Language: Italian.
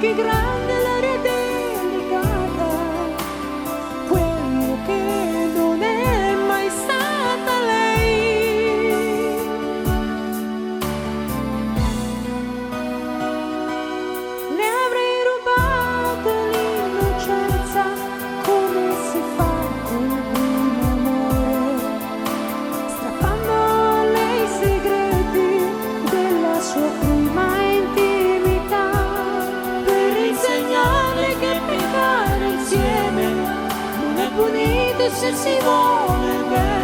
che grande l'aria delicata, quello che non è mai stata lei. Le avrei rubato l'innocenza come si fa col primo amore, strappando a lei i segreti della sua prima intimità, per insegnarle che peccare insieme non è punito se si vuole bene.